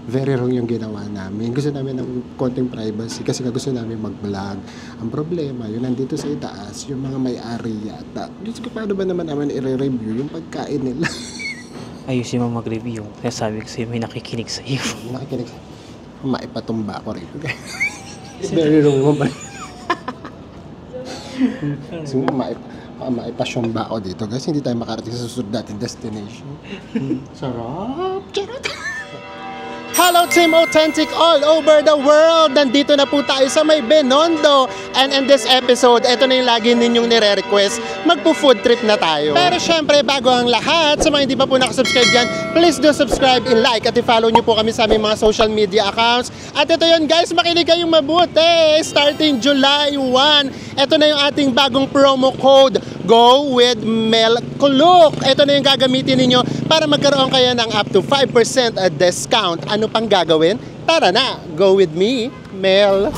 very wrong yung ginawa namin. Gusto namin ng konting privacy kasi gusto namin mag-vlog. Ang problema, yun nandito sa itaas, yung mga may-ari yata. Diyos ko, paano ba naman namin i-review yung pagkain nila? Ayusin mo mag-review. Kaya sabi ko sa'yo, may nakikinig sa'yo. Nakikinig. Maipatumba ako rito. Very wrong mo ba? So, maipasyomba ako dito guys. Hindi tayo makarating sa susunod natin destination. Sarap! Charot! Hello Team Authentic all over the world! Nandito na po tayo sa may Binondo. And in this episode, ito na yung lagi ninyong nire-request. Magpo-food trip na tayo. Pero syempre, bago ang lahat, sa mga hindi pa po nakasubscribe dyan, please do subscribe, i-like at i-follow nyo po kami sa aming mga social media accounts. At ito yun guys, makinig kayong mabuti. Starting July 1, ito na yung ating bagong promo code, Go with Mel Kuluk. Ito na yung gagamitin ninyo para magkaroon kayo ng up to 5% discount. Ano pang gagawin? Tara na, go with me, Mel.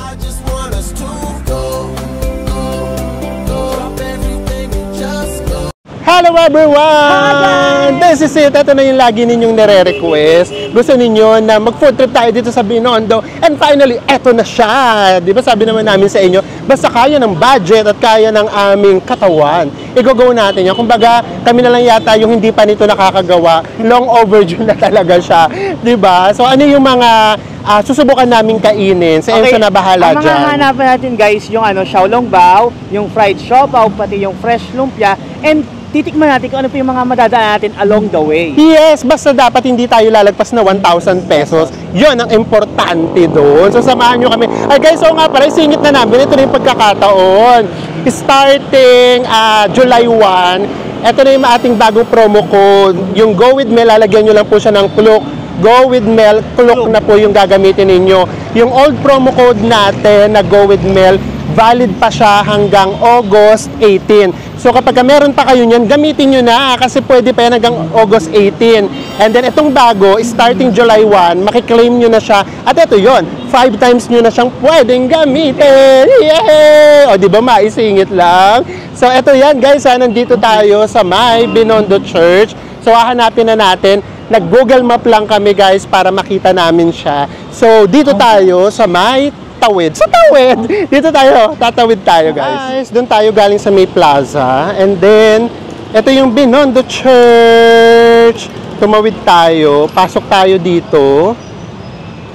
Hello everyone! This is it. Ito na yung lagi ninyong nire-request. Gusto ninyo na mag-food trip tayo dito sa Binondo. And finally, eto na siya. Di ba sabi naman namin sa inyo, basta kaya ng budget at kaya ng aming katawan, i-go natin yan. Kumbaga, kami na lang yata yung hindi pa nito nakakagawa. Long overdue na talaga siya. Di ba? So ano yung mga susubukan naming kainin? Sa Enzo na bahala dyan. Ang mga hanapan natin guys, yung xiaolong bao, yung fried siopaw, pati yung fresh lumpia, and titikman natin kung ano pa yung mga madadaan natin along the way. Yes, basta dapat hindi tayo lalagpas na 1,000 pesos. Yun ang importante doon. So samahan nyo kami. Ay guys, so nga pala, singit na namin. Ito na yung pagkakataon. Starting July 1, ito na yung ating bagong promo code. Yung Go with Mel, lalagyan nyo lang po siya ng Kuluk. Go with Mel, Kuluk na po yung gagamitin ninyo. Yung old promo code natin na Go with Mel, valid pa siya hanggang August 18. So kapag meron pa kayo niyan, gamitin nyo na kasi pwede pa yan hanggang August 18. And then itong bago, starting July 1, makiklaim nyo na siya. At ito yon, 5 times nyo na siyang pwedeng gamitin. Yay! O di ba maisingit lang? So ito yan guys, nandito tayo sa may Binondo Church. So hahanapin na natin. Nag-Google Map lang kami guys para makita namin siya. So dito tayo sa may tawid. Sa tawid! Dito tayo, tatawid tayo guys. Doon tayo galing sa May Plaza. And then, ito yung Binondo Church. Tumawid tayo. Pasok tayo dito.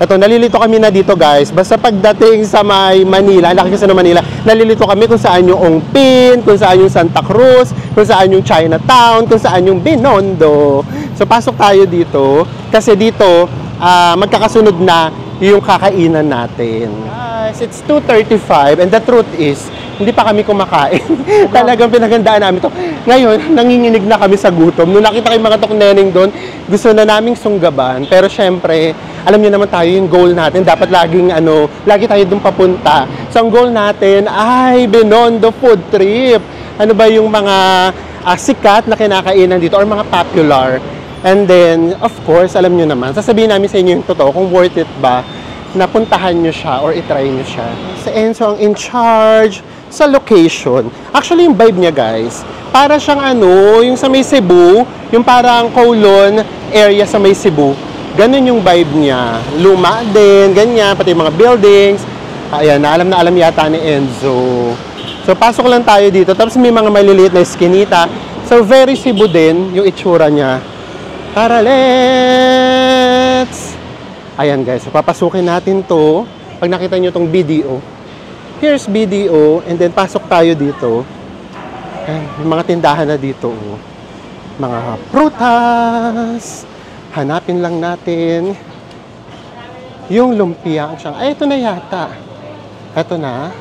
Ito, nalilito kami na dito guys. Basta pagdating sa may Manila, laki kasi ng Manila, nalilito kami kung saan yung Ongpin, kung saan yung Santa Cruz, kung saan yung Chinatown, kung saan yung Binondo. So, pasok tayo dito. Kasi dito, magkakasunod na yung kakainan natin. Guys, it's 2:35 and the truth is, hindi pa kami kumakain. Talagang pinagandaan namin to. Ngayon, nanginginig na kami sa gutom. Nung nakita kayo mga tokneneng doon, gusto na naming sunggaban. Pero syempre, alam niyo naman tayo yung goal natin. Dapat laging lagi tayo doon papunta. So ang goal natin ay Binondo food trip. Ano ba yung mga sikat na kinakainan dito or mga popular? And then, of course, alam nyo naman, sasabihin namin sa inyo yung totoo kung worth it ba na puntahan nyo siya or itry nyo siya. Si Enzo ang in charge sa location. Actually, yung vibe niya, guys, para siyang yung sa may Cebu, yung parang Kowloon area sa may Cebu. Ganun yung vibe niya. Luma din, ganyan, pati mga buildings. Ayan, na alam yata ni Enzo. So, pasok lang tayo dito. Tapos may mga maliliit na eskinita. So, very Cebu din yung itsura niya. Tara, let's! Ayan guys, so papasukin natin to. Pag nakita nyo tong BDO, here's BDO, and then pasok tayo dito. Ayan, may mga tindahan na dito. Mga prutas. Hanapin lang natin yung lumpia. Ay, ito na yata. Ito na.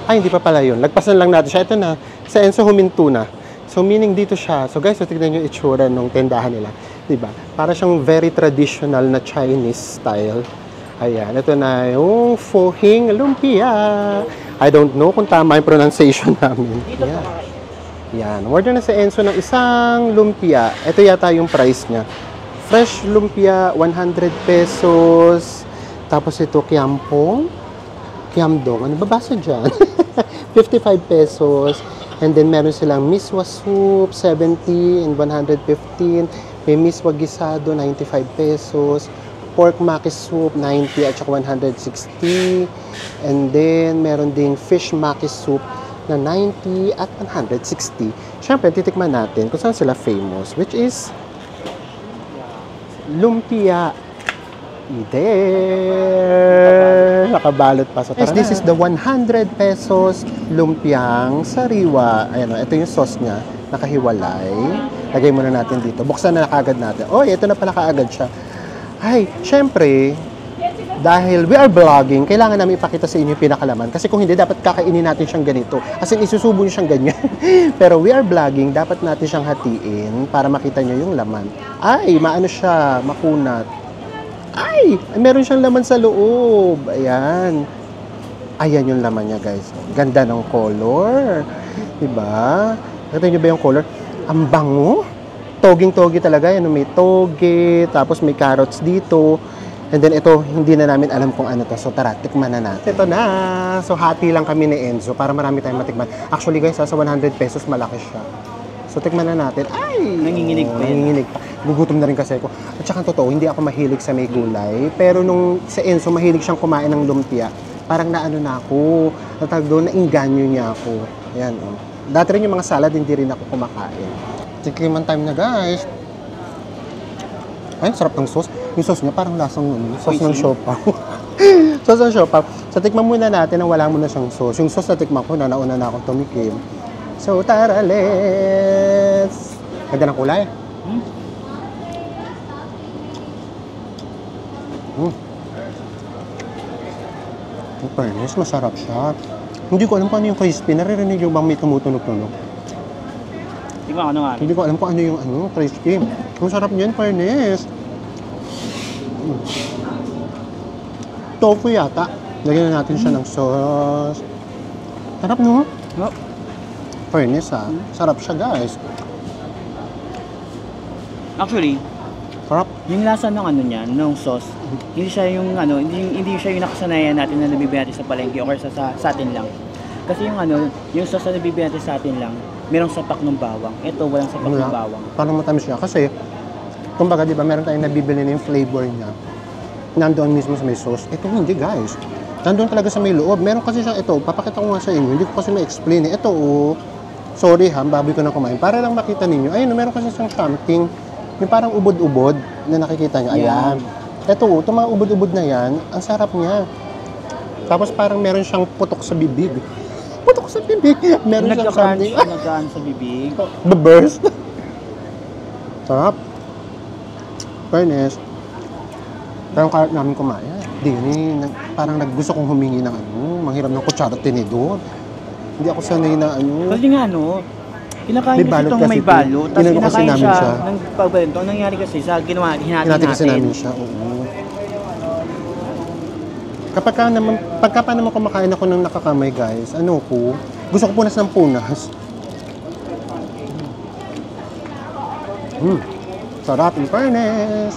Ay, hindi pa pala yun. Lagpasan lang natin siya. Ito na. Sa Enzo huminto na. So, meaning dito siya. So, guys, so, tignan nyo yung itsura ng tindahan nila. Diba? Para siyang very traditional na Chinese style. Ayan. Ito na yung Fohing Lumpia. I don't know kung tama yung pronunciation namin. Ayan. Yan. Order na sa Enzo ng isang lumpia. Ito yata yung price niya. Fresh lumpia, 100 pesos. Tapos ito, kiampong. Kiamdong. Ano babasa dyan? 55 pesos. And then, meron silang miswa soup, 70 and 115. May miswa gisado, 95 pesos. pork maki soup, 90 at saka 160. And then, meron ding fish maki soup na 90 at 160. Siyempre, titikman natin kung saan sila famous, which is lumpia. There! Nakabalot pa sa tara. This is the 100 pesos lumpiang sariwa. Ayan, ito yung sauce niya. Nakahiwalay. Lagay muna natin dito. Buksan na kagad natin. Oy, ito na pala kaagad siya. Ay, syempre, dahil we are vlogging, kailangan namin ipakita sa inyo yung pinakalaman. Kasi kung hindi, dapat kakainin natin siyang ganito. As in, isusubo nyo siyang ganyan. Pero we are vlogging, dapat natin siyang hatiin para makita nyo yung laman. Ay, maano siya, makunat. Ay, meron siyang laman sa loob. Ayan. Ayan yung laman niya, guys. Ganda ng color. Diba? Nakita nyo ba yung color? Ang bango. Toging-togi talaga. Yan, may toge. Tapos may carrots dito. And then ito, hindi na namin alam kung ano to. So tara, tikman na natin. Ito na. So hati lang kami ni Enzo para marami tayong matikman. Actually guys, sa 100 pesos malaki siya. So tikman na natin. Ay! Nanginginig pa yan. Nanginginig pa. Gugutom na rin kasi ako. At saka totoo, hindi ako mahilig sa may gulay. Pero nung sa Enzo, mahilig siyang kumain ng lumpia. Parang naano na ako. Natag doon, nainganyo niya ako. Ayan, oh. Dati rin yung mga salad, hindi rin ako kumakain. Tikliman time na guys. Ay, sarap ng sauce. Yung sauce niya parang lasang sauce ng siopaw. Sauce ng siopaw. So tikman muna natin na wala muna siyang sauce. Yung sauce na tikman ko, nauna na akong tumikim. So tara, let's! Ganda ng kulay. In fairness, masarap siya. Hindi ko alam kung ano yung crispy. Naririnig yung bang may tumutunog-tunog. Hindi ko ano nga. Hindi ko alam kung ano yung crispy. Ang sarap niyan, fairness. Tofu yata. Lagyan na natin siya ng sauce. Sarap, no? No. Fairness, ha? Sarap siya, guys. Actually, Sarap. yung lasa ng ano niya, ng sauce, hindi siya yung ano, hindi siya yung nakasanayan natin na nabibili natin sa palengke or sa atin lang. Kasi yung ano, yung sauce na nabibili natin sa atin lang, merong sapak ng bawang. Ito walang sapak ng bawang. Parang matamis siya. Kasi, kumbaga, di ba, meron tayong nabibili na yung flavor niya. Nandoon mismo sa may sauce. Ito hindi, guys. Nandoon talaga sa may loob. Meron kasi siyang ito. Papakita ko nga sa inyo. Hindi ko kasi ma-explain eh. Ito, oh. Sorry ha, baboy ko na kumain. Para lang makita ninyo. Ayun, meron kasi siyang something. Yung parang ubod-ubod na nakikita nyo. Ayan. Ito, itong mga ubod-ubod na yan, ang sarap niya. Tapos parang meron siyang putok sa bibig. Putok sa bibig. Meron siyang something. Nagkaan sa bibig. Burst. Sarap. Fairness. Parang karat namin kumain. Di yun, parang naggusto kong humingi ng manghiram ng kutsara at tinidor. Hindi ako sanay na Kasi nga ano, kinakain may kasi itong may balot, tapos Inano kasi kinakain namin siya ng pagbento. Ang nangyari kasi sa ginawa, hinati Hinati kasi natin. namin siya, oo. Pagka pa naman kumakain ako ng nakakamay, guys, gusto ko punas ng punas. Sarap, in fairness.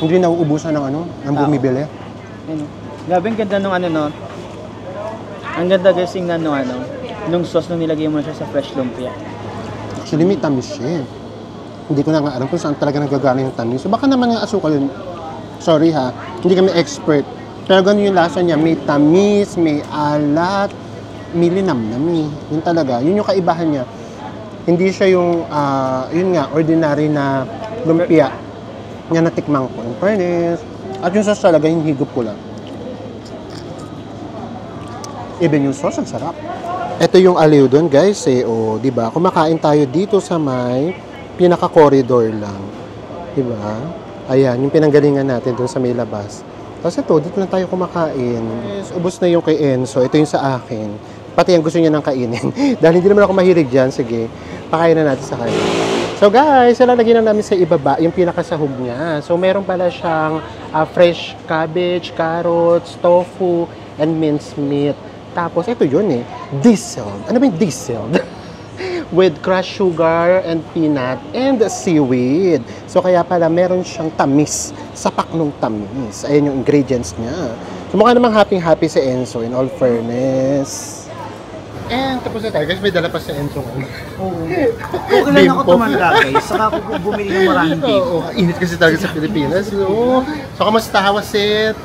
Hindi nauubusan ng ng bumibili. Grabe, ang ganda nung no. Ang ganda guys yung nung sauce nung nilagay mo na siya sa fresh lumpia. Actually, may tamis siya. Hindi ko na nga alam kung saan talaga nagagana yung tamis. So, baka naman yung asukal yun. Sorry ha, hindi kami expert. Pero ganun yung lasa niya. May tamis, may alat, may linamnam. Yun talaga. Yun yung kaibahan niya. Hindi siya yung, yun nga, ordinary na lumpia na natikman ko. In fairness. At yung sauce talaga, yung higop ko lang. Even yung sauce, ang sarap. Ito yung aliw doon, guys. Di ba? Kumakain tayo dito sa may pinaka-corridor lang. Di ba? Ayan, yung pinanggalingan natin doon sa may labas. Tapos ito, dito lang tayo kumakain. Yes, ubos na yung kay Enzo. Ito yung sa akin. Pati yung gusto niya nang kainin. Dahil hindi naman ako mahilig dyan, sige, pakain na natin sa kanya. So guys, ilalagay na namin sa ibaba yung pinakasahog niya. So meron pala siyang fresh cabbage, carrots, tofu, and minced meat. Tapos ito yun diesel. Ano ba yung diesel? With crushed sugar and peanut and seaweed. So kaya pala meron siyang tamis. Sapak nung tamis. Ayan yung ingredients niya. So mukha namang happy-happy si Enzo in all fairness. And tapos na tayo guys, may dala pa sa Enzo. Oo. Okay lang ako tumanda guys, saka ako bumili ng maraming bimbo. Oo, init kasi talaga sa Pilipinas. So, kamusta hawasit?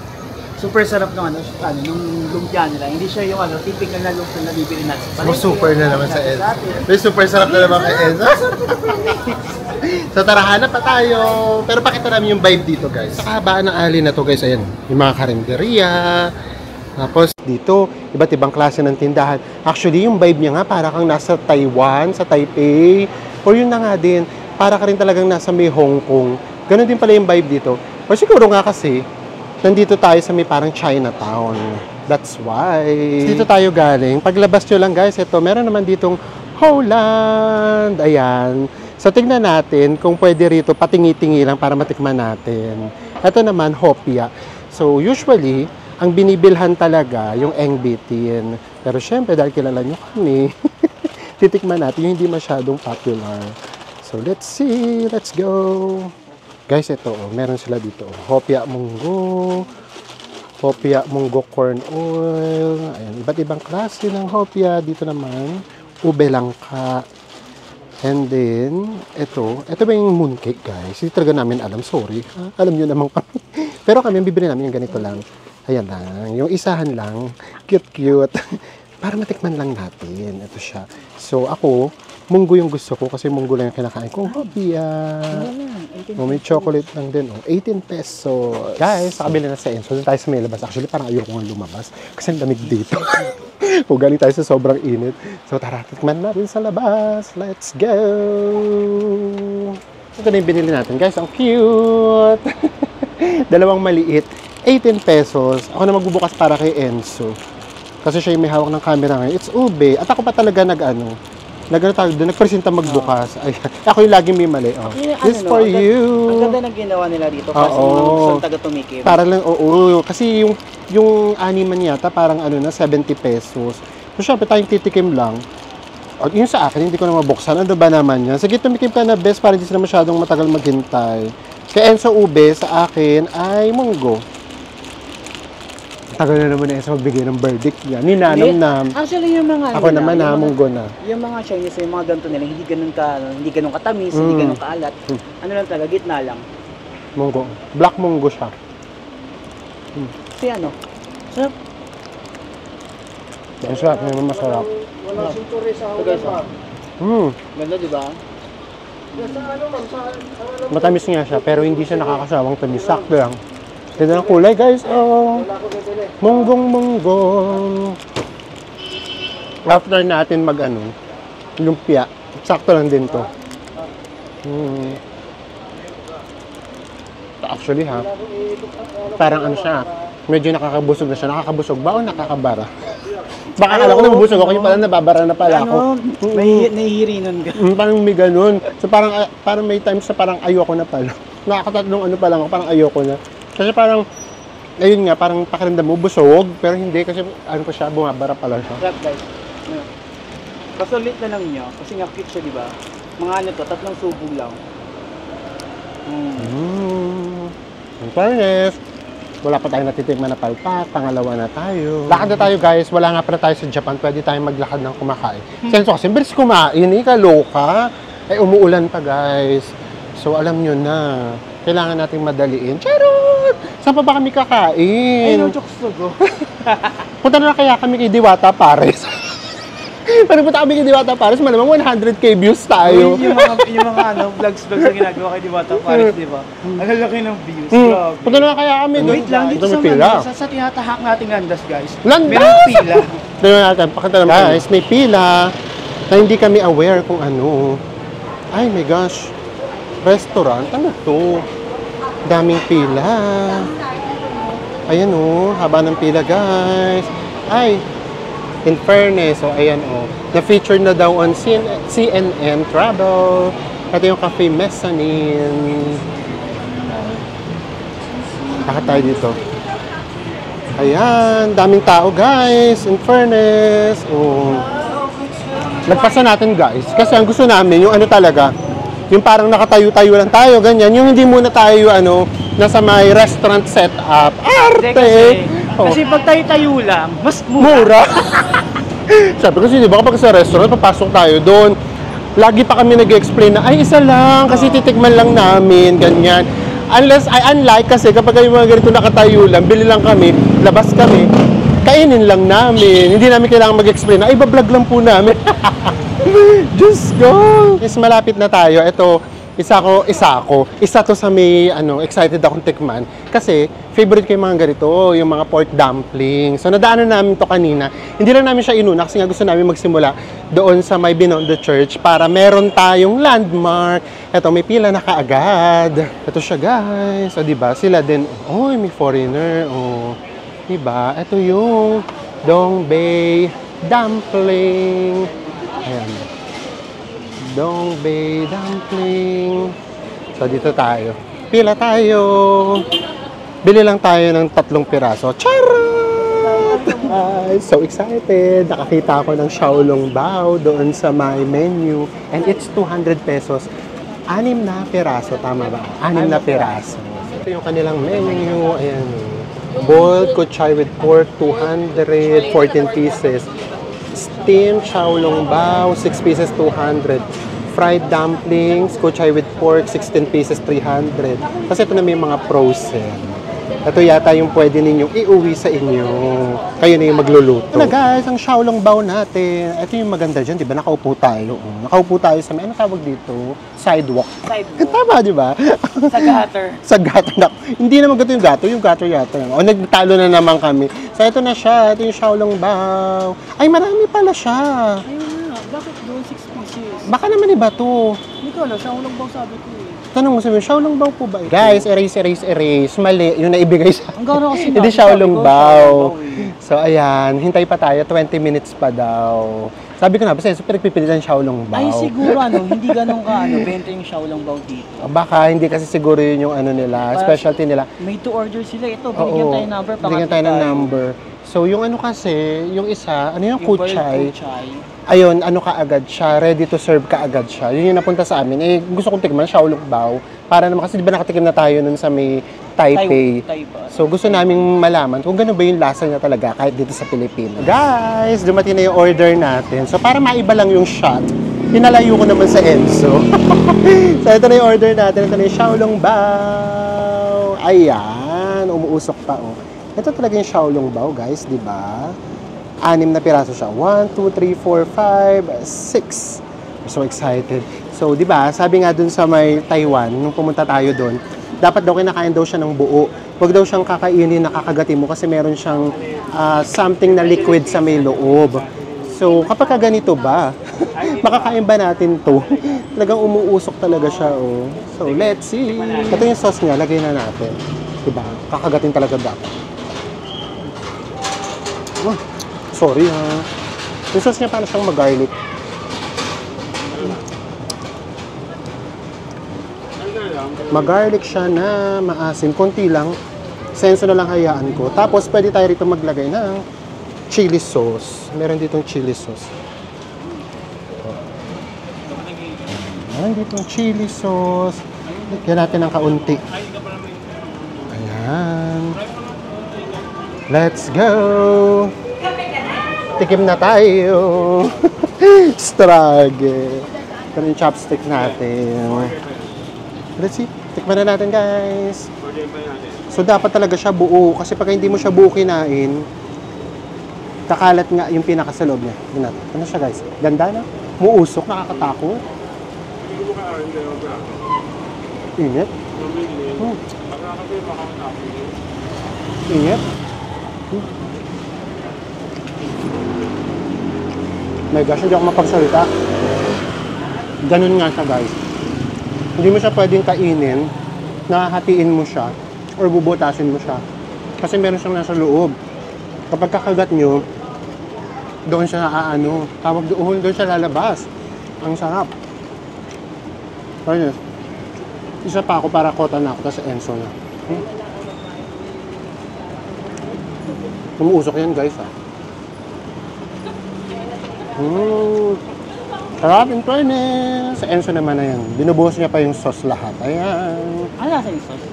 Super sarap ng nung lumpia nila. Hindi siya yung typical na lumpia na bibili natin sa palengke. Super na naman sa Enzo. May super sarap na naman kay Enzo. So tara, hanap pa tayo. Pero pakita namin yung vibe dito guys. Sa kahabaan ng alley na to guys, ayan. Yung mga karinderya. Tapos dito, iba't ibang klase ng tindahan. Actually, yung vibe niya nga, para kang nasa Taiwan, sa Taipei. Or yun na nga din, para ka rin talagang nasa may Hong Kong. Ganon din pala yung vibe dito. O siguro nga kasi, nandito tayo sa may parang Chinatown. That's why. Dito tayo galing. Paglabas nyo lang guys, ito, meron naman ditong Holland. Ayan. So, tignan natin kung pwede rito patingi-tingi lang para matikman natin. Ito naman, hopia. So, usually, ang binibilhan talaga yung eng bitin. Pero syempre, dahil kilala nyo kami, titikman natin yung hindi masyadong popular. So, let's see. Let's go. Guys, ito, meron sila dito. Hopia munggo. Hopia munggo corn oil. Ayan, iba't ibang klase ng hopia. Dito naman, ube langka. And then, ito ba yung mooncake, guys? Hindi talaga namin alam, sorry. Alam nyo naman kami. Pero kami, bibili namin yung ganito lang. Ayan lang, yung isahan lang. Cute-cute. Para matikman lang natin. Ito siya. So, ako, munggo yung gusto ko kasi munggo lang yung kinakain ko. Hopia. May chocolate lang din. 18 pesos. Guys, sa kabila na sa Enzo, doon tayo sa may labas. Actually, parang ayoko nga lumabas kasi ang lamig dito. O galing tayo sa sobrang init. So, tara, tikman natin sa labas. Let's go! Ito na yung binili natin. Guys, ang cute! Dalawang maliit. 18 pesos. Ako na magbubukas para kay Enzo. Kasi siya yung may hawak ng camera ngayon. It's ube. At ako pa talaga nagpresenta magbukas. Ay, ako yung laging may mali. Oh. This for you. Ang ganda ng ginawa nila dito kasi mga gusto taga-tumikim. Para lang, oo. Kasi yung animan yata parang 70 pesos. So, syempre tayong titikim lang. At yung sa akin, hindi ko na mabuksan. Ano ba naman yan? Sige, tumikim ka na best para hindi sila masyadong matagal maghintay. Kay Enzo ube, sa akin ay munggo. Tagal na naman na Enzo magbigay ng verdict niya. Ninanam-nam. Actually, yung mga ako naman munggo na. Yung mga Chinese, yung mga ganito nila, hindi ganun katamis, hindi ganun kaalat. Ano lang talaga, gitna lang. Munggo. Black munggo siya. Kasi sarap. Masarap, naman masarap. Wala sinturi sa hawak. Ganda, di ba? Matamis nga siya, pero hindi siya nakakasawang tamis. Sakto lang. Ganda ng kulay, guys. Oh, munggong-munggong. After natin lumpia, sakto lang din to. Actually parang siya, medyo nakakabusog na siya. Nakakabusog ba o nakakabara? Baka akala ko nabubusog ako, yung pala nababara na pala ako. Nahihirinan ka. Parang may ganun. So parang may times na parang ayoko na pala. Nakakatatlong pa lang ako, parang ayoko na. Kasi parang, ayun nga, parang pakiramdam mo, busog, pero hindi kasi pa siya, bumabara pala siya. Sarap guys. Pasulit na lang niya, kasi nga cute siya, di ba? Mga 3 subo lang. In fairness, wala pa tayong natitikman na palpak, pangalawa na tayo. Lakad na tayo guys, wala nga pa na tayo sa Japan, pwede tayong maglakad ng kumakain. Senso kasi, bilis kumain, kaloka. Ay, umuulan pa guys. So, alam nyo na, kailangan nating madaliin. Charot! Saan pa ba kami kakain? Ay, no jokes to go. Punta na kaya kami kay Diwata Paris. Pero punta kami kay Diwata Paris, malamang 100k views tayo. Yung mga vlogs na ginagawa kay Diwata Paris, di ba? Ang laki ng views. Punta na kaya kami. Wait lang, dito sa Manila, sa tinatahak nating landas, guys. Landas! Merong pila. Tignan natin, pakita naman. Guys, may pila na hindi kami aware kung ano. Ay my gosh. Restaurant? Ano to? Daming pila. Ayan haba ng pila guys. Ay, in fairness, ayan na-feature na daw on CNN Travel. Ito yung Cafe Mezzanine. Bakit tayo dito? Ayan, daming tao guys. In fairness. Nagpasa natin guys. Kasi ang gusto namin, yung talaga, yung parang nakatayo-tayo lang tayo, ganyan. Yung hindi muna tayo, nasa may restaurant setup. Arte! Kasi pag tayo-tayo lang, mas Mura! Sabi ko, di ba kapag sa restaurant, papasok tayo doon. Lagi pa kami nag-explain na, ay, isa lang, kasi titikman lang namin, ganyan. Unlike kasi kapag yung mga ganito nakatayo lang, bili lang kami, labas kami, kainin lang namin. Hindi namin kailangan mag-explain na, ay, bablog lang po namin. Diyos ko! Is malapit na tayo. Ito, isa to sa may, excited akong tikman. Kasi, favorite ko yung mga ganito, yung mga pork dumpling. So, nadaanan namin to kanina. Hindi lang namin siya inuna kasi nga gusto namin magsimula doon sa may Binondo Church para meron tayong landmark. Ito, may pila na kaagad. Ito siya, guys. O, diba? Sila din. Oh, may foreigner. Oh, diba? Ito yung Dong Bay Dumpling. Ayan. Dong Bay Dumpling. So, dito tayo. Pila tayo. Bili lang tayo ng 3 piraso. Charot! Ay, so excited. Nakakita ako ng Xiaolong Bao doon sa my menu. And it's 200 pesos. 6 na piraso. Tama ba? 6 na piraso. Ito yung kanilang menu. Ayan. Boiled kuchay with pork, 200, 14 pieces. Steamed Xiaolong Bao, 6 pieces, 200. Fried dumplings, kuchay with pork, 16 pieces, 300. Kasi ito na may mga frozen. Ito yata yung pwede ninyong iuwi sa inyo. Kayo na yung magluluto. Ito na guys, ang Xiaolong Bao natin. Ito yung maganda dyan, di ba? Nakaupo tayo. Nakaupo tayo sa may, ano tawag dito? Sidewalk. Tama, di ba? Sa gutter. Sa gutter na. Hindi naman gato yung gato. Yung gutter yata. O, nagtalo na naman kami. So, ito na siya. Ito yung Xiaolong Bao. Ay, marami pala siya. Ayun na. Bakit doon 6 pieces? Baka naman iba to. Hindi ko alam. Xiaolong Bao sabi ko eh. Tanong mo sabi, Xiaolong Bao po ba? Guys, erase. Mali. Yung naibigay sa... Ang gano'n kasi Hindi Xiaolong Bao. So, ayan. Hintay pa tayo. 20 minutes pa daw. Sabi ko na, basta so, pinagpipilitan Xiaolong Bao. Ay, siguro hindi ganun ka, benta yung Xiaolong Bao dito. Baka, hindi kasi siguro yun yung nila, specialty nila. May to order sila. Ito, binigyan tayo ng number. Binigyan tayo ng number. So, yung kasi, yung isa, yung kuchay. Ayun, kaagad siya, ready to serve kaagad siya. Yun yung napunta sa amin. Eh, gusto kong tikman, Xiaolong Bao. Para naman, kasi di ba nakatikim na tayo nun sa may Taipei. So, gusto naming malaman kung gano'n ba yung lasa niya talaga kahit dito sa Pilipinas. Guys, dumating na yung order natin. So, para maiba lang yung shot, pinalayo ko naman sa Enzo. So, ito na yung order natin. Ito na yung Xiaolong Bao. Ayan, umuusok pa, oh. Ito talaga yung Xiaolong Bao, guys, di ba? 6 na piraso siya. 1, 2, 3, 4, 5, 6. I'm so excited. So, di ba, sabi nga dun sa may Taiwan, nung pumunta tayo dun, dapat daw kinakain daw siya ng buo. Huwag daw siyang kakainin, nakakagatin mo kasi meron siyang something na liquid sa may loob. So, kapag ganito ba, makakain ba natin to? Talagang umuusok talaga siya, oh. So, let's see. Ito yung sauce niya, lagay na natin. Diba? Kakagatin talaga dapat. Oh, sorry ha. Yung sauce niya parang siyang mag-garlic. Mag-garlic siya na maasim. Konti lang. Senso na lang hayaan ko. Tapos, pwede tayo rito maglagay ng chili sauce. Meron ditong chili sauce. Meron ditong chili sauce. Lagyan natin ng kaunti. Ayan. Let's go! Tikim na tayo! Struggle! Ito yung chopstick natin. Let's see. Tikman na natin, guys. So, dapat talaga siya buo. Kasi pag hindi mo siya buo kinain, kakalat nga yung pinaka sa loob niya. Ano siya, guys? Ganda na. Muusok, nakakatakot. Init. Init. My gosh, hindi ako mapagsalita. Ganun nga siya, guys. Hindi mo siya pwedeng kainin, nahahatiin mo siya, or bubutasin mo siya. Kasi meron siyang nasa loob. Kapag kakagat nyo, doon siya tawag doon siya lalabas. Ang sarap. Ayun. Isa pa ako para kota na ako, tapos Enzo na. Umuusok yan, guys, ha. Sarap in fairness. Sa Enzo naman na yan. Binubuhos niya pa yung sauce lahat. Ayan. Ano nasa yung sauce?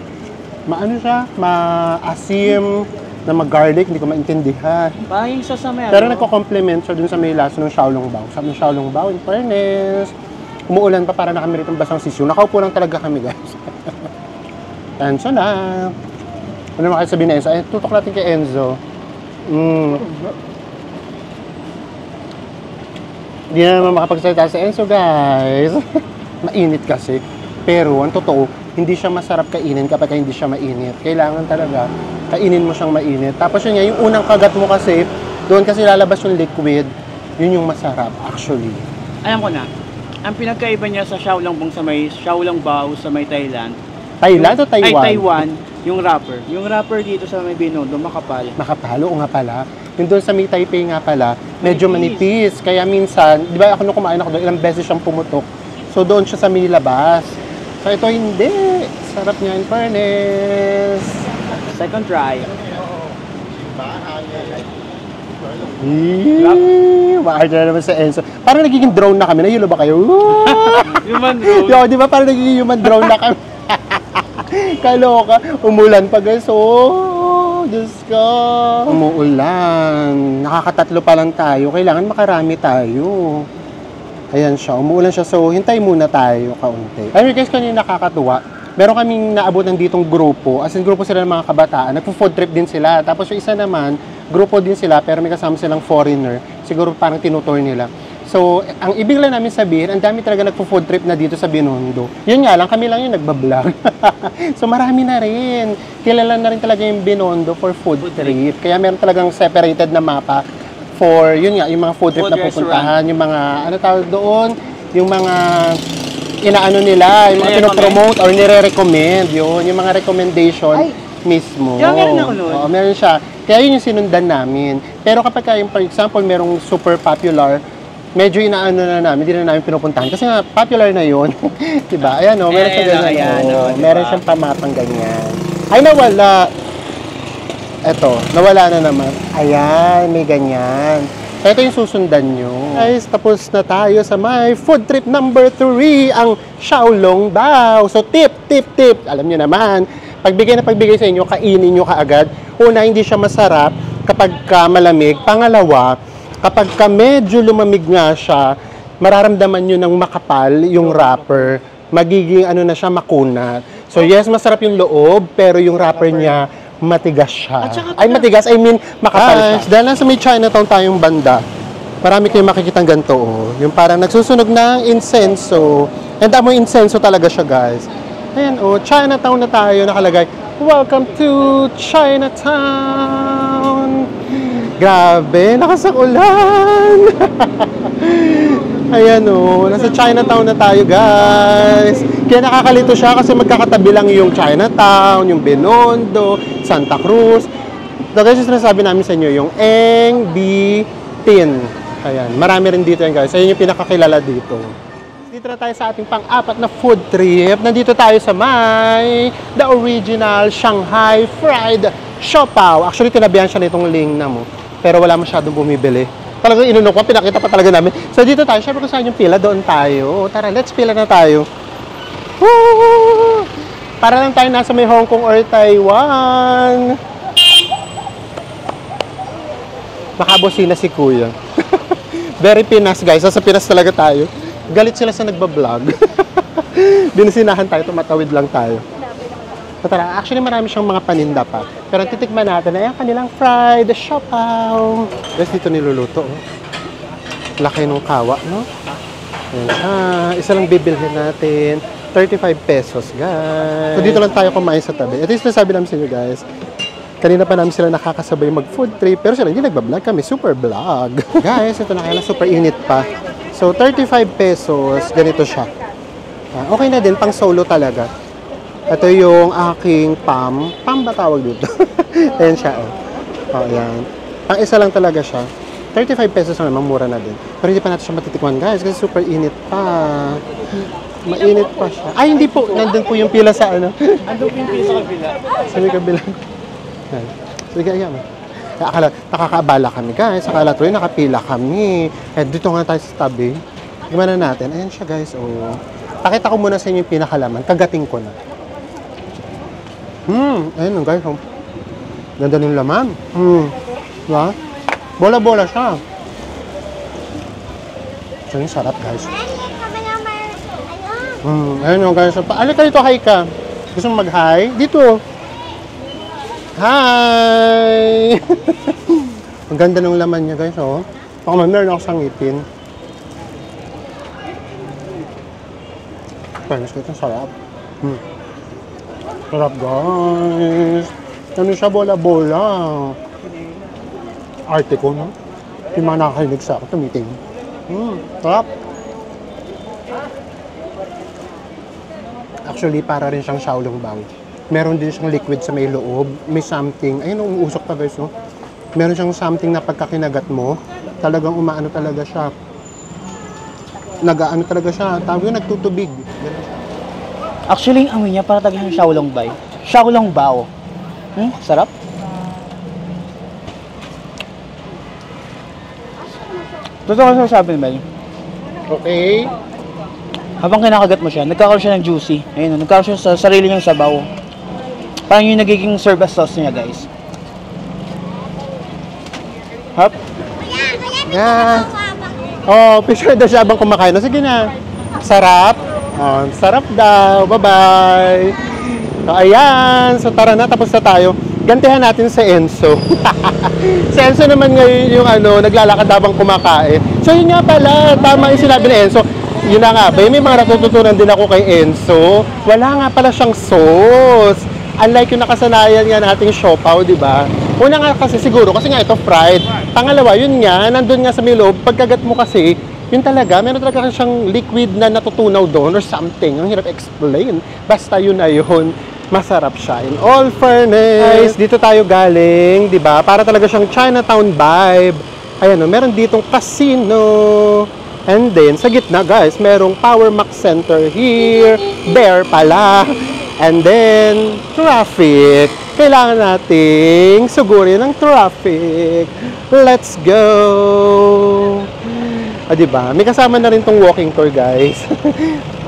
Maano siya? Maasim, na mag-garlic, hindi ko maintindihan. Parang yung sa may Pero nagko-complement siya dun sa may lasa ng xiaolongbao. Sabi ng xiaolongbao, in fairness, umuulan pa para na kami rito basang sisiw. Nakaupo lang talaga kami, guys. Enzo na. Ano naman kayo sabihin na Enzo? Ay, tutok natin kay Enzo. Hindi na naman makapagsalita si Enzo, guys. Mainit kasi. Pero, ang totoo, hindi siya masarap kainin kapag hindi siya mainit. Kailangan talaga, kainin mo siyang mainit. Tapos yun nga, yung unang kagat mo kasi, doon kasi lalabas yung liquid, yun yung masarap, actually. Alam ko na, ang pinagkaiba niya sa Xiaolongbao sa may Thailand. Thailand o Taiwan? Ay, Taiwan, yung wrapper. Yung wrapper dito sa may Binondo, makapal. Makapalo, nga pala. Yung doon sa may Taipei nga pala, medyo manipis. Kaya minsan, di ba ako nung kumain ako doon, ilang beses siyang pumutok. So doon siya sa may labas. So ito hindi. Sarap niya in fairness. Second try. Maarte na naman sa Enzo. Parang nagiging drone na kami. Nahilo ba kayo? Human drone. Yo, di ba parang nagiging human drone na kami? Kaloka. Umulan pa guys. Oh, Diyos ko. Umuulan. Nakakatatlo pa lang tayo. Kailangan makarami tayo. Ayan siya. Umuulan siya. So, hintay muna tayo kaunti. Ayun guys, kanina nakakatuwa. Meron kaming naabutan ditong grupo. As in, grupo sila ng mga kabataan. Nagpo-food trip din sila. Tapos yung isa naman, grupo din sila, pero may kasama silang foreigner. Siguro parang tinutour nila. So, ang ibig lang namin sabihin, ang dami talaga nagpo-food trip na dito sa Binondo. Yun nga lang, kami lang yung nagbablog. So, marami na rin. Kilala na rin talaga yung Binondo for food trip. Kaya meron talagang separated na mapa for, yun nga, yung mga food trip na pupuntahan. Yung mga, ano tawag doon? Yung mga inaano nila, yung mga pinopromote or nire-recommend. Yun, yung mga recommendation mismo. Yung meron ako nun. Oo, meron siya. Kaya yun yung sinundan namin. Pero kapag yung, for example, merong super popular, medyo inaano na namin, hindi na namin pinupuntahan. Kasi nga, popular na yun. Diba? Ayan o, meron siya ganyan. Meron siyang pamapang ganyan. Ay, nawala. Eto, nawala na naman. Ayan, may ganyan. So, ito yung susundan nyo. Guys, tapos na tayo sa my food trip number 3, ang Xiaolongbao. So, tip. Alam nyo naman, pagbigay sa inyo, kainin nyo kaagad. Una, hindi siya masarap kapag malamig. Pangalawa, kapag medyo lumamig nga siya, mararamdaman nyo ng makapal yung wrapper. Magiging ano na siya, makunat. So, yes, masarap yung loob, pero yung wrapper niya, matigas siya. Ay, matigas. I mean, makapal siya. Dahil nasa may Chinatown tayong banda, marami kayong makikitang ganito. Oh. Yung parang nagsusunog ng insenso. And amoy insenso talaga siya, guys. Ayan, oh, Chinatown na tayo nakalagay. Welcome to Chinatown! Grabe, lakas ang ulan! Ayan o, nasa Chinatown na tayo guys. Kaya nakakalito siya kasi magkakatabi lang yung Chinatown, yung Binondo, Santa Cruz. So guys, yung sinasabi namin sa inyo, yung Eng Bi Tin. Ayan, marami rin dito yan guys. Ayun yung pinakakilala dito. Dito na tayo sa ating pang-apat na food trip. Nandito tayo sa may the original Shanghai Fried Siopaw. Actually, tinabihan siya nitong ling na mo. Pero wala masyadong bumibili. Talagang inunok ko, pinakita pa talaga namin. So dito tayo, syempre kung saan yung pila, doon tayo. Tara, let's pila na tayo. Woo! Para lang tayo nasa may Hong Kong or Taiwan. Makabosina si Kuya. Very Pinas guys, sa Pinas talaga tayo. Galit sila sa nagbablog. Binusinahan tayo, tumatawid lang tayo. So, tara, actually marami siyang mga paninda pa. Pero ang titikman natin ay ang kanilang fried siopaw. Guys, dito niluluto. Oh. Laki nung kawa, no? Ayan, isa lang bibilhin natin. 35 pesos, guys. So, dito lang tayo kumain sa tabi. Ito yung sinasabi namin sa inyo, guys. Kanina pa namin sila nakakasabay mag-food trip. Pero sila hindi nagbablog kami. Super vlog. Guys, ito na kaya na super init pa. So, 35 pesos. Ganito siya. Okay na din, pang solo talaga. Ito yung aking Pam. Pam ba tawag dito? Ayan siya, oh. Oh, ayan. Pang isa lang talaga siya. 35 pesos naman, mura na din. Pero hindi pa natin siya matitikman, guys, kasi super init pa. Mainit pa siya. Ay, hindi po. Nandun po yung pila sa ano. Andun po yung pila sa kabila. Sa may kabila. Ayan. Sige, ayan. Akala, nakakaabala kami, guys. Akala tuloy, nakapila kami. Eh, dito nga tayo sa tabi. Gimana natin? Ayan siya, guys. Oh. Pakita ko muna sa inyo yung pinakalaman. Kagating ko na. Ayun guys. Ganda ng laman. Diba? Bola-bola siya. So, yung sarap, guys. Ayun yung guys. Alika dito, hi ka. Gusto mo mag-hi? Dito. Hi! Ang ganda ng laman niya, guys, oh. Baka meron ako sa ngipin. Fairness ko ito, sarap. Sarap, guys. Ano siya, bola-bola. Arte ko, no? Yung mga nakakarinig sa akin, tumiting. Sarap. Actually, para rin siyang xiaolongbang. Meron din siyang liquid sa may loob. May something. Ayun, umuusok pa, guys, no? Meron siyang something na pagkakinagat mo, talagang umaano talaga siya. Nag-ano talaga siya. Tawag yun, nagtutubig. Actually, yung amoy niya para talaga siyang xiaolongbay. Xiaolongbao. Sarap. Totoo kasi sabi ni Mel. Okay. Habang kinakagat mo siya, nagkakaroon siya ng juicy. Ayun, nagkakaroon siya sa sarili niyang sabaw. Parang yung nagiging serve sauce niya, guys. Hop. Yeah. Oh, picture daw siya habang kumakain. No, sige na. Sarap. Oh, sarap daw. Bye-bye. So, ayan. So, tara na. Tapos na tayo. Gantihan natin si Enzo. Si Enzo naman ngayon yung naglalakad habang kumakain. So, yun nga pala. Tama yung sinabi ni Enzo. Yun na nga ba, may mga natututunan din ako kay Enzo. Wala nga pala siyang sauce. Unlike yung nakasanayan nga nating siopaw, di ba? Una nga kasi siguro, kasi nga ito fried. Pangalawa, yun nga, nandun nga sa may loob, pagkagat mo kasi, yun talaga, meron talaga siyang liquid na natutunaw doon or something. Ang hirap explain. Basta yun na yun. Masarap siya. In all fairness, dito tayo galing, di ba? Para talaga siyang Chinatown vibe. Ayan, meron ditong casino. And then, sa gitna, guys, merong Power Max Center here. There pala. And then, traffic. Kailangan nating sugurin ng traffic. Let's go! Diba? May kasama na rin tong walking tour, guys.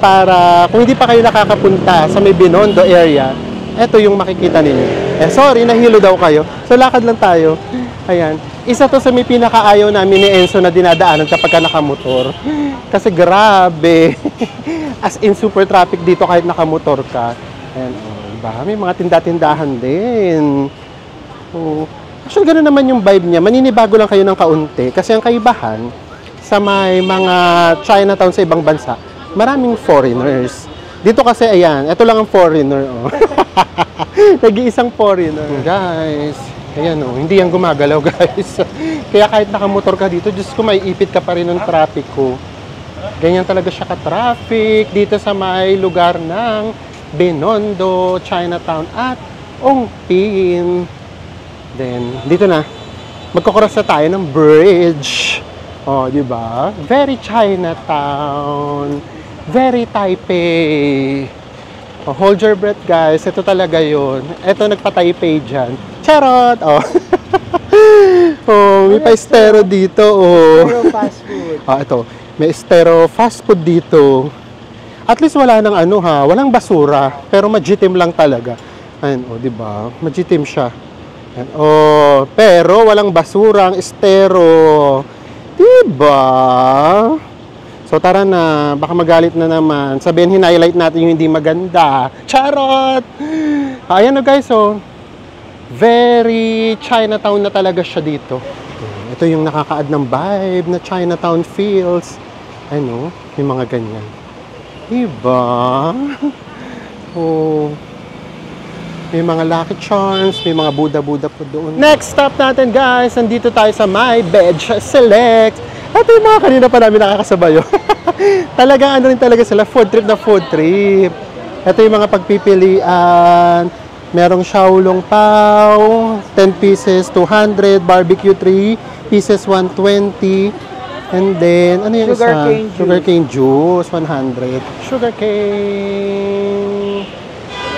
Para, kung hindi pa kayo nakakapunta sa may Binondo area, eto yung makikita ninyo. Sorry, nahilo daw kayo. So, lakad lang tayo. Ayan. Isa to sa may pinakaayaw namin ni Enzo na dinadaanan kapag ka nakamotor. Kasi grabe. As in, super traffic dito kahit nakamotor ka. Ayan, diba? May mga tinda-tindahan din. Actually, ganoon naman yung vibe niya. Maninibago lang kayo ng kaunti. Kasi ang kaibahan, sa may mga Chinatown sa ibang bansa, maraming foreigners. Dito kasi, ayan, ito lang ang foreigner. Oh. Nag-iisang foreigner. Guys, ayan hindi yan gumagalaw, guys. Kaya kahit nakamotor ka dito, Diyos ko, may ipit ka pa rin ng traffic ko. Ganyan talaga siya ka-traffic dito sa may lugar ng Binondo, Chinatown at Ongpin. Then, dito na. Magkakross na tayo ng bridge. Di ba? Very Chinatown. Very Taipei. Hold your breath, guys. Ito talaga yun. Ito nagpa-Taipei dyan. Charot! May pa-estero dito. Estero fast food. Ito. May estero fast food dito. At least wala nang walang basura. Pero majitim lang talaga. Ayan, di ba? Majitim siya. Ayan, pero walang basura ang estero. Diba? So tara na, baka magalit na naman. Sabihin, hin-highlight natin yung hindi maganda. Charot! Ayan guys, very Chinatown na talaga siya dito. Ito yung nakaka-add ng vibe na Chinatown feels. Yung mga ganyan. Diba? May mga Lucky Charms, may mga Buddha-Buddha po doon. Next stop natin, guys, nandito tayo sa My Veg Select. Ito yung mga kanina pa namin nakakasabayo. Talagang rin talaga sila, food trip na food trip. Ito yung mga pagpipilian. Merong Xiaolong Pao, 10 pieces, 200. Barbecue 3 pieces, 120. And then, ano yung isa? Sugarcane juice, 100. Sugarcane.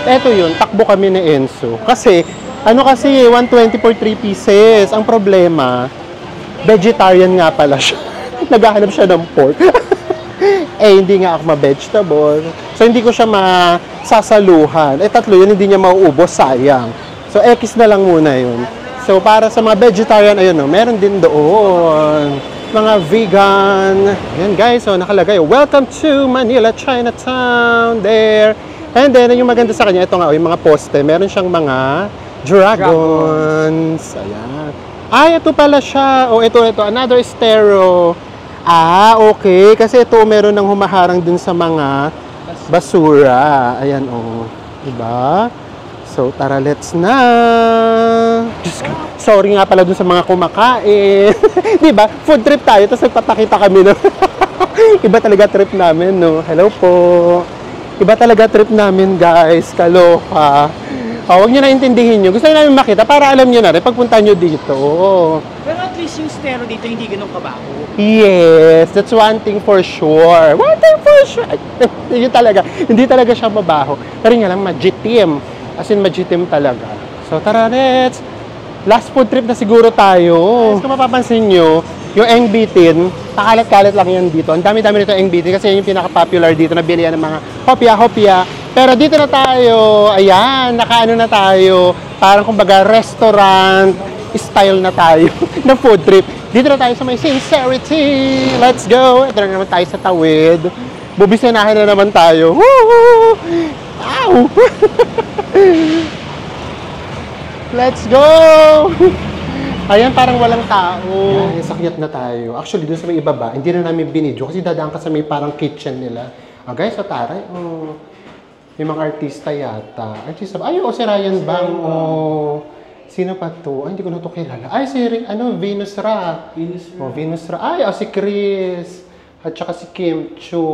Eto yun, takbo kami ni Enzo. Kasi, 120 for 3 pieces. Ang problema, vegetarian nga pala siya. Naghahanap siya ng pork. Hindi nga ako ma-vegetable. So, hindi ko siya masasaluhan. Tatlo yun, hindi niya mauubos, sayang. So, X na lang muna yun. So, para sa mga vegetarian, ayun, no, meron din doon. Mga vegan. Ayan, guys, so nakalagay, welcome to Manila, Chinatown, there. And then, yung maganda sa kanya, ito nga, yung mga poste, meron siyang mga dragons. Ayan. Ay, ito pala siya. O, ito, another stereo. Ah, okay. Kasi ito, meron ng humaharang dun sa mga basura. Ayan, oh. Diba? So, tara, let's na. Diyos ko, sorry nga pala dun sa mga kumakain. Diba? Food trip tayo, tapos nagpapakita kami no? Iba talaga trip namin, no? Hello po. Iba talaga trip namin, guys. Kaloka. Huwag nyo na intindihin nyo. Gusto nyo namin makita para alam nyo na rin pagpunta nyo dito. Pero at least yung stereo dito hindi ganun kabaho. Yes, that's one thing for sure. One thing for sure. Hindi talaga siya mabaho. Pero nga lang, majitim. As in, majitim talaga. So, tara, let's. Last food trip na siguro tayo. Kung mapapansin nyo, yung Eng Bitin, pakalat-kalat lang yan dito. Ang dami-dami nito Eng Bitin kasi yun yung pinaka-popular dito na bilihan ng mga hopya. Pero dito na tayo. Ayan, nakaano na tayo. Parang kumbaga restaurant style na tayo na food trip. Dito na tayo sa may Sincerity. Let's go. Ito na naman tayo sa tawid. Bubisenahin na naman tayo. Woo! Ow! Let's go! Ayan, parang walang tao. Ayan, sakyat na tayo. Actually, dun sa may ibaba, hindi na namin binidyo kasi dadaan ka sa may parang kitchen nila. Guys, so taray. May mga artista yata. Artista ba? Ay, si Ryan Bang. Sino pa to? Ay, hindi ko na to kilala. Ay, si Venus Ra. Venus Ra. Ay, si Chris. At saka si Kim Chu.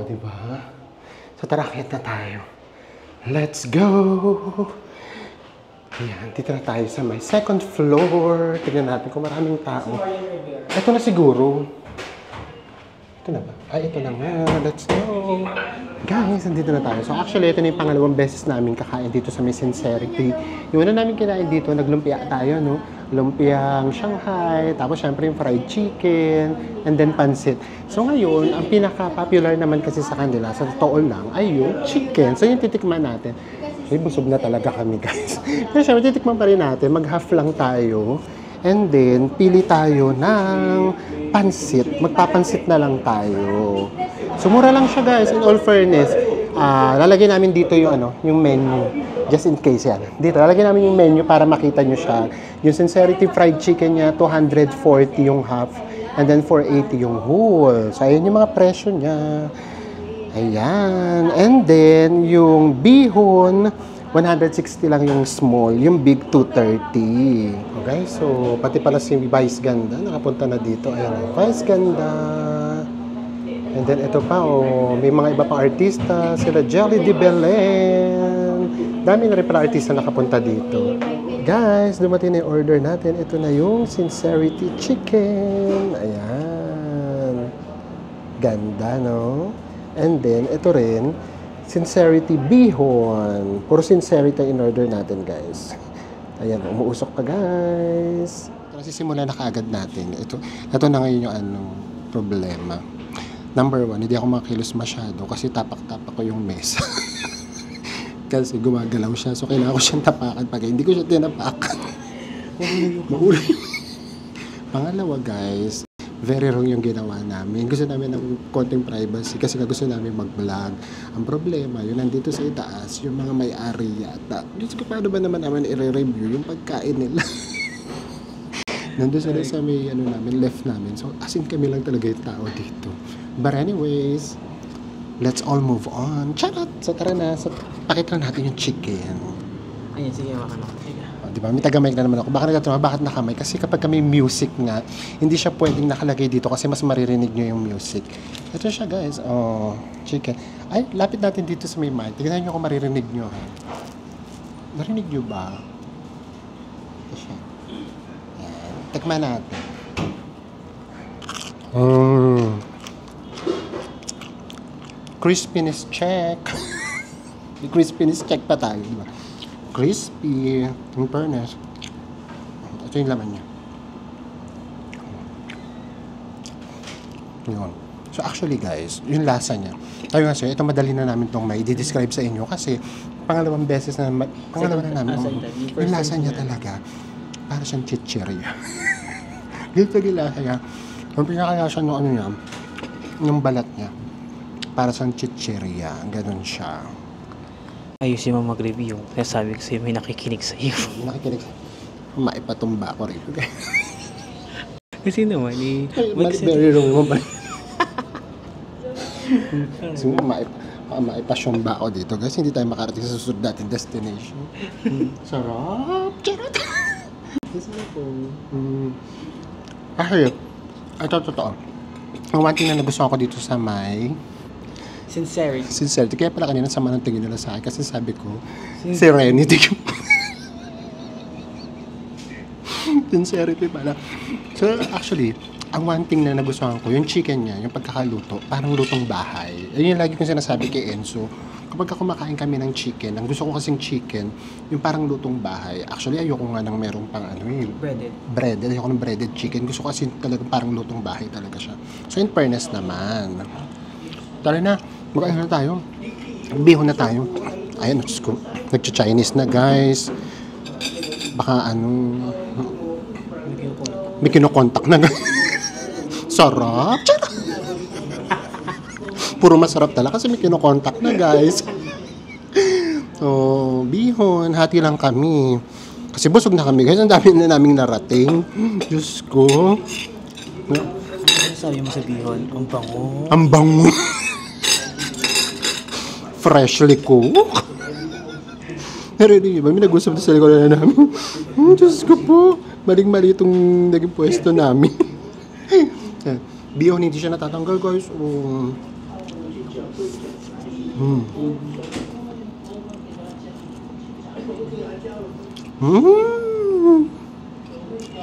Diba? So, tara, akyat na tayo. Let's go! Ayan, dito na tayo sa may second floor. Tignan natin kung maraming tao. Ito na siguro. Ito na ba? Ay, ito na nga. Let's go. Guys, nandito na tayo. So actually, ito na yung pangalawang beses namin kakain dito sa may Sincerity. Yung una namin kinain dito, naglumpia tayo, no? Lumpiang Shanghai, tapos syempre yung fried chicken, and then pansit. So ngayon, ang pinaka-popular naman kasi sa kanila, sa totoo lang, ay yung chicken. So yung titikman natin. Ay, busog na talaga kami, guys. Pero syempre, titikman pa rin natin. Mag-half lang tayo. And then, pili tayo ng pansit. Magpapansit na lang tayo. So, mura lang siya, guys. In all fairness, lalagyan namin dito yung, yung menu. Just in case yan. Dito, lalagyan namin yung menu para makita nyo siya. Yung Sincerity fried chicken niya, 240 yung half. And then, 480 yung whole. So, ayun yung mga presyo niya. Ayan. And then, yung bihon, 160 lang yung small. Yung big, 230. Okay, so, pati pala si Vice Ganda, nakapunta na dito. Ayan, Vice Ganda. And then, ito pa, may mga iba pang artista. Sila Jelly de Belen. Dami na rin pala artista nakapunta dito. Guys, dumating na yung order natin. Ito na yung Sincerity Chicken. Ayan. Ganda, no? And then, ito rin, Sincerity Bihon. Puro Sincerity in order natin, guys. Ayan, umuusok pa, guys. Nasisimulan na kaagad natin. Ito na ngayon yung problema. Number 1, hindi ako makilos masyado kasi tapak-tapak ko yung mesa. Kasi gumagalaw siya. So, kailangan ko siyang tapakan pag hindi ko siya tinapakan. Mahuli. Pangalawa, guys, very wrong yung ginawa namin. Gusto namin ng konting privacy kasi gusto namin mag-vlog. Ang problema, yun nandito sa itaas, yung mga may-ari yata. Diyos ko, paano ba naman i-review yung pagkain nila? Nandun sila sa may namin, left namin. So, as in kami lang talaga yung tao dito. But anyways, let's all move on. Charot! So, tara na. So, pakita natin yung chicken. Ayan, sige, makan ako. Diba? May taga-mic na naman ako. Bakit nakamay? Kasi kapag kami music nga, hindi siya pwedeng nakalagay dito kasi mas maririnig nyo yung music. Ito siya, guys. Chicken. Ay, lapit natin dito sa may mic. Tignan nyo kung maririnig nyo. Narinig nyo ba? Ito siya. Ayan. Tikman natin. Crispiness check. Crispiness check pa tayo, diba? Crispy. In fairness. Ito yung laman niya. Yun. So actually guys, yung lasa niya. Tayo kasi, ito madali na namin itong may i-describe sa inyo kasi Pangalawang beses na, pangalawa na namin. Second time. Yung first Yung lasa time niya niya. talaga, para siyang chichirya. Dito yung lasa niya. Yung pinakayasa ng ano niya, yung balat niya, para siyang chichirya. Ganun siya. Ayusin mo mag-review. Kaya sabi ko sa'yo, may nakikinig sa'yo. Nakikinig. Maipatumba ako rito. Kasi naman eh. Very wrong mo ba? Kasi maipasyomba ako dito guys, hindi tayo makarating sa susunod natin destination. Sarap! Charot! Gusto mo po. Actually, ito totoo. Ang one thing na nagustuhan ko dito sa may sincerity. Kaya pala kanina sama ng tingin nila sa akin kasi sabi ko, serenity. Sincerity pala. So actually, ang one thing na nagustuhan ko, yung chicken niya, yung pagkakaluto, parang lutong bahay. Ayun yung lagi kong sinasabi kay Enzo. Kapag kumakain kami ng chicken, ang gusto ko kasing chicken, yung parang lutong bahay. Actually, ayoko nga nang merong pang ano eh. Breaded. Ayoko ng breaded chicken. Gusto ko kasi talagang parang lutong bahay talaga siya. So in fairness naman. Tara na, mag-ano na tayo. Bihon na tayo. Ayun, Diyos ko. Nag-Chinese na guys. Baka ano, may kinokontak na guys. Sarap! Puro masarap talaga kasi may kinokontak na guys. So, bihon, hati lang kami. Kasi busog na kami guys, ang dami na naming narating. Diyos ko. Ano sabi mo sa bihon? Ang bango. Ang bango. Freshly cooked. Narinig ba? May nag-usap na sa likod na namin. Diyos ko po. Maling-mali itong naging pwesto namin. Bihon, hindi siya natatanggal guys.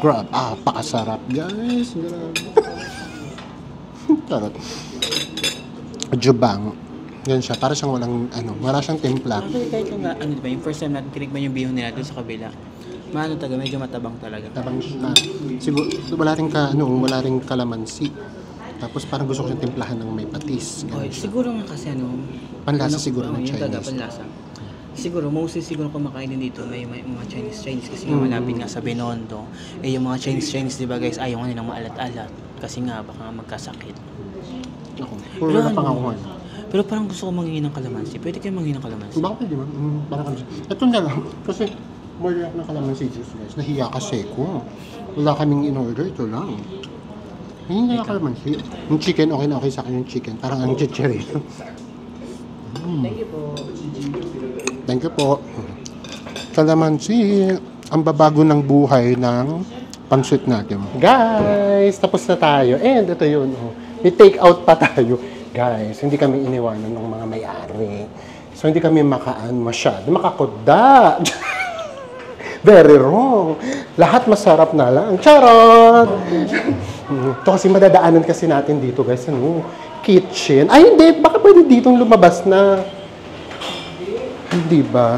Grab. Pakasarap guys. Grabe. Charot. Jubang. Yan siya. Para siyang wala siyang timpla. Actually, kahit yung, diba, yung first time natin tinikman yung bihon nila doon sa kabila, medyo matabang talaga. Tabang siya. Siguro, wala ring kalamansi. Tapos parang gusto ko siyang timplahan ng may patis. Siguro nga kasi panlasa siguro ng yung Chinese. panlasa. Siguro, mostly siguro kumakain din dito, may mga Chinese kasi nga malapit nga sa Binondo. Yung mga Chinese, di ba guys, ayaw nga nilang maalat-alat. Kasi nga, baka magkasakit. Puro na pangakuhan. Pero parang gusto ko manghingi ng kalamansi. Pwede kayo manghingi ng kalamansi? Baka pwede ba? Parang kalamansi. Ito na lang. Kasi, more ako ng kalamansi juice guys. Nahiya kasi ko. Wala kaming in-order. Ito lang. Hindi na kalamansi. Yung chicken, okay na okay sa akin yung chicken. Parang ang chichirito. Thank you po. Thank you po. Kalamansi. Ang babago ng buhay ng pansit natin. Guys, tapos na tayo. And ito yun. May take out pa tayo. Guys, hindi kami iniwanan ng mga may-ari. So, hindi kami masyado. Makakuda. Very wrong. Lahat masarap na lang. Charot! Ito kasi madadaanan kasi natin dito, guys. Kitchen. Ay, hindi. Baka pwede ditong lumabas na. Hindi ba?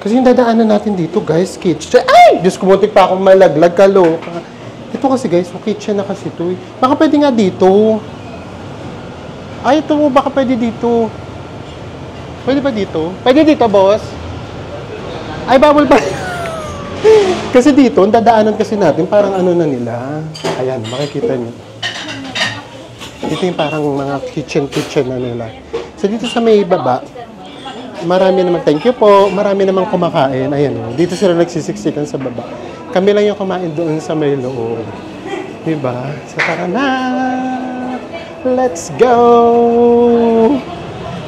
Kasi yung dadaanan natin dito, guys, kitchen. Ay! Diyos ko, muntik pa akong malaglag. Kaloka. Ito kasi, guys, kitchen na kasi ito. Baka pwede nga dito. Ay, ito mo, baka pwede dito. Pwede ba dito? Pwede dito, boss? Ay, bawal pa. Kasi dito, dadaanan kasi natin, parang na nila. Ayan, makikita niyo. Dito yung parang mga kitchen na nila. So, dito sa may baba, marami naman, thank you po, marami namang kumakain. Ayan, dito sila nagsisiksikan sa baba. Kami lang yung kumain doon sa may loob. Diba? So, tara na! Let's go!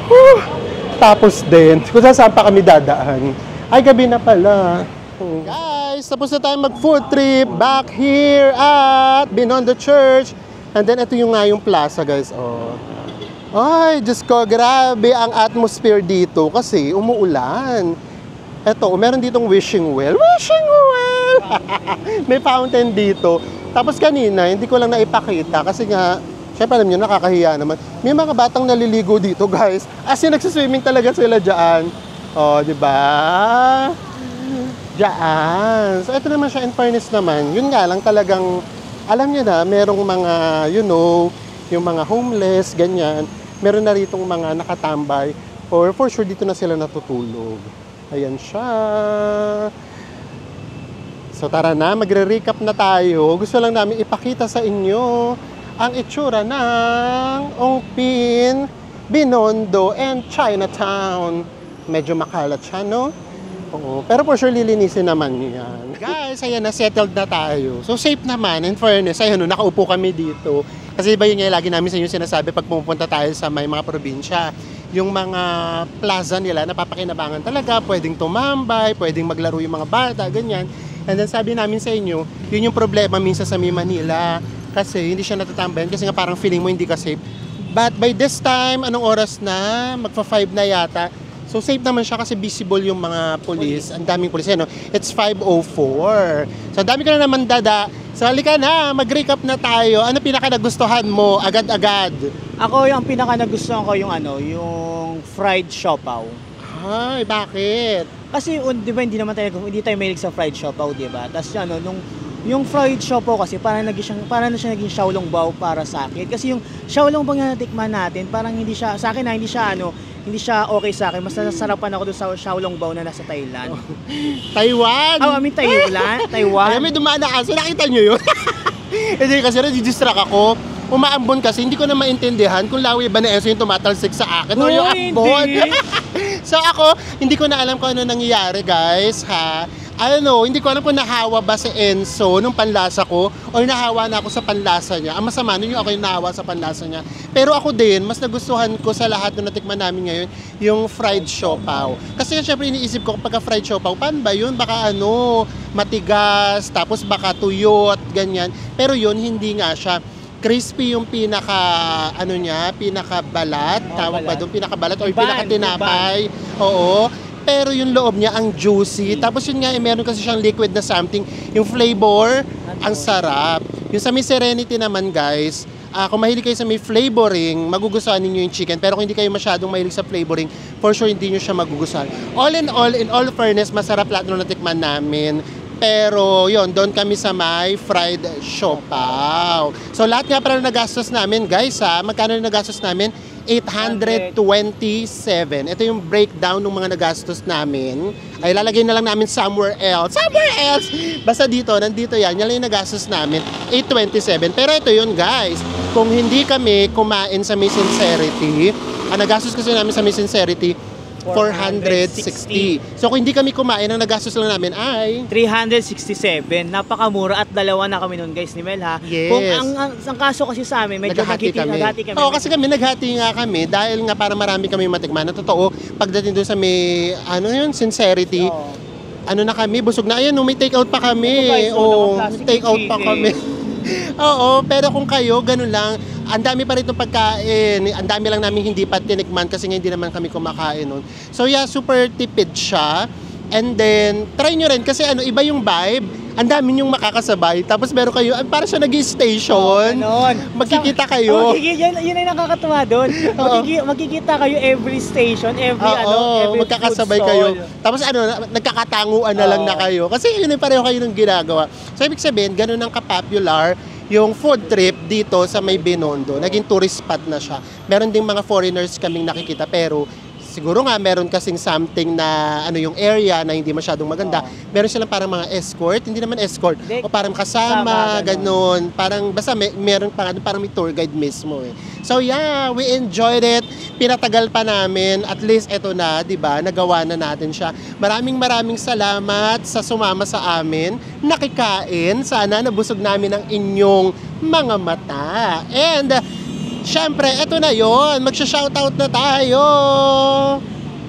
Whew! Tapos din, kung saan pa kami dadaan. Ay, gabi na pala. Guys, tapos na tayo mag-food trip back here at Binondo Church. And then, ito yung plaza, guys. Ay, Diyos ko, grabe ang atmosphere dito kasi umuulan. Ito, meron ditong wishing well. Wishing well! May fountain dito. Tapos kanina, hindi ko lang naipakita kasi nga, syempre alam nyo, nakakahiya naman. May mga batang naliligo dito, guys. As in, nagsiswimming talaga sila dyan. Di ba? Dyan. So, ito naman siya, in fairness naman. Yun nga lang talagang, alam nyo na, merong mga, yung mga homeless, ganyan. Meron na ritong mga nakatambay. Or for sure dito na sila natutulog. Ayan siya. So tara na, magre-recap na tayo. Gusto lang namin ipakita sa inyo ang itsura ng Ongpin, Binondo, and Chinatown. Medyo makalat siya, no? Oo, pero for sure lilinisin naman yan. Guys, ayan na, settled na tayo. So safe naman, in fairness, ayan no, nakaupo kami dito. Kasi iba yun nga, lagi namin sa inyo sinasabi pag pumunta tayo sa may mga probinsya. Yung mga plaza nila, napapakinabangan talaga, pwedeng tumambay, pwedeng maglaro yung mga bata, ganyan. And then sabi namin sa inyo, yun yung problema minsan sa May Manila. Kasi hindi siya natatambayan, kasi nga parang feeling mo hindi ka safe. But by this time, anong oras na? Magpa-5 na yata. So safe naman siya kasi visible yung mga police. Ang daming police, no? It's 5:04. So ang dami ko na naman dada. So halika na, mag-recap na tayo. Ano pinaka-nagustuhan mo agad-agad? Ako yung pinaka-nagustuhan ko yung yung fried siopaw. Ay, bakit? Kasi di ba hindi tayo mahilig sa fried siopaw, di ba? Tapos yung fried siopaw kasi parang na siya naging xiaolongbao para sa akin. Kasi yung xiaolongbao na natikman natin, parang hindi siya sa akin hindi siya okay sa akin. Mas nasasarapan ako doon sa xiaolongbao na nasa Thailand. Taiwan! Oh, I mean Taiwan. Ay, may dumaan na aso. Nakita nyo yun? Hindi kasi nadidistract ako. Umaambon kasi, hindi ko na maintindihan kung lawi ba na eso yung tumatalsik sa akin o yung ambon. So ako, hindi ko na alam kung ano nangyayari, guys, ha? I don't know, hindi ko alam kung nahawa ba si Enzo nung panlasa ko o nahawa na ako sa panlasa niya. Ang masama nun yung ako yung nahawa sa panlasa niya. Pero ako din, mas nagustuhan ko sa lahat na natikman namin ngayon yung fried siopaw. Kasi syempre iniisip ko kapag fried siopaw, paano ba yun? Baka matigas, tapos baka tuyot, ganyan. Pero yun, hindi nga siya. Crispy yung pinakabalat, tawag ba doon, pinakabalat or pinakatinapay. Oo. Pero yung loob niya ang juicy. Tapos yun nga, meron kasi siyang liquid na something. Yung flavor, ang sarap. Yung sa may Serenity naman, guys, kung mahilig kayo sa may flavoring, magugustuhan ninyo yung chicken. Pero kung hindi kayo masyadong mahilig sa flavoring, for sure hindi nyo siya magugustuhan. All in all fairness, masarap lahat nung natikman namin. Pero yun, doon kami sa may fried siopaw. So lahat nga pala nagastos namin, guys, magkano na nagastos namin? 827. Ito yung breakdown ng mga nagastos namin. Ay lalagay na lang namin somewhere else. Basta nandito yan. Yan lang yung nagastos namin. 827. Pero ito yun, guys. Kung hindi kami kumain sa Miss Sincerity, ang nagastos kasi namin sa Miss Sincerity, 460. So kung hindi kami kumain, ang nagastos lang namin ay 367. Napakamura at dalawa na kami noon, guys, ni Mel, ha? Yes. Kung ang kaso kasi sa amin, medyo naghati kami. Oo, kasi kami naghati nga kami dahil nga para marami kami matikman. Na totoo, pagdating doon sa may Sincerity, na kami, busog na. Ayan, may take out pa kami. Take out pa kami. Oo, pero kung kayo, ganun lang, ang dami pa rito pagkain, ang dami lang namin hindi pa tinikman kasi nga hindi naman kami kumakain nun. So yeah, super tipid siya. And then, try nyo rin kasi iba yung vibe. Ang dami yung makakasabay. Tapos meron kayo, para siya nag-station. Magkikita kayo. Yun ay nakakatuwa doon. Magkikita kayo every station, every magkakasabay kayo. Tapos nagkakatanguan na lang na kayo. Kasi yun ay pareho kayo ng ginagawa. So ibig sabihin, ganun ang kapopular yung food trip dito sa may Binondo. Naging tourist spot na siya. Meron ding mga foreigners kaming nakikita pero siguro nga meron kasing something na yung area na hindi masyadong maganda. Meron silang parang mga escort, hindi naman escort, o parang kasama, ganun. Parang basta meron parang may tour guide mismo eh. So yeah, we enjoyed it. Pinatagal pa namin. At least eto na, 'di ba? Nagawa na natin siya. Maraming salamat sa sumama sa amin. Nakikain. Sana nabusog namin ang inyong mga mata. And syempre, eto na yon. Magsha-shoutout na tayo.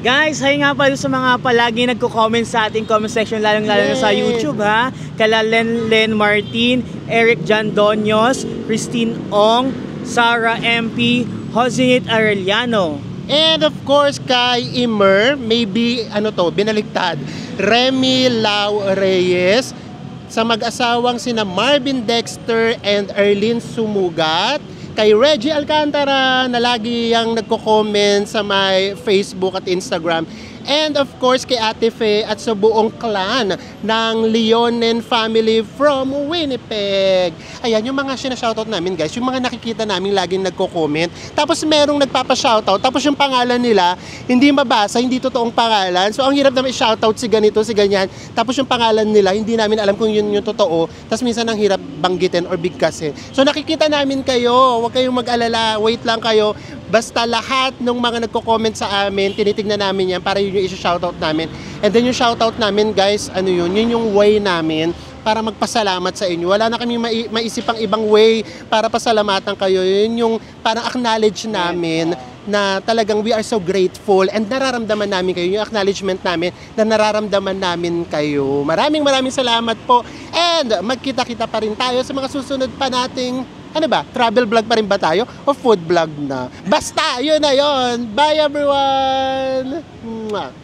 Guys, hi nga pala sa mga palagi nagko-comment sa ating comment section, lalong-lalo na sa YouTube, ha. Kala Len Martin, Eric Jan Donyos, Christine Ong, Sarah MP, Josinit Arellano. And of course, kay Immer, maybe, binaliktad, Remy Lau Reyes, sa mag-asawang sina Marvin Dexter and Arlene Sumugat, kay Reggie Alcantara na lagi yang nagko-comment sa my Facebook at Instagram, And of course, kay Ate Fe at sa buong clan ng Leonen family from Winnipeg. Ayan, yung mga sinashoutout namin guys, yung mga nakikita namin laging nagko-comment. Tapos merong nagpapa-shoutout, tapos yung pangalan nila, hindi mabasa, hindi totoong pangalan. So ang hirap naman i-shoutout si ganito, si ganyan. Tapos yung pangalan nila, hindi namin alam kung yun yung totoo. Tapos minsan ang hirap banggitin or bigkasin. So nakikita namin kayo, huwag kayong mag-alala, wait lang kayo. Basta lahat ng mga nagko-comment sa amin, tinitignan namin yan para yun yung isa-shoutout namin. And then yung shoutout namin guys, ano yun yung way namin para magpasalamat sa inyo. Wala na kami maisip ang ibang way para pasalamatan kayo. Yun yung parang acknowledge namin na talagang we are so grateful and nararamdaman namin kayo. Yung acknowledgement namin na nararamdaman namin kayo. Maraming salamat po. And magkita-kita pa rin tayo sa mga susunod pa nating ano ba? Travel vlog pa rin ba tayo? O food vlog na? Basta, yun na yun. Bye everyone! Mwah.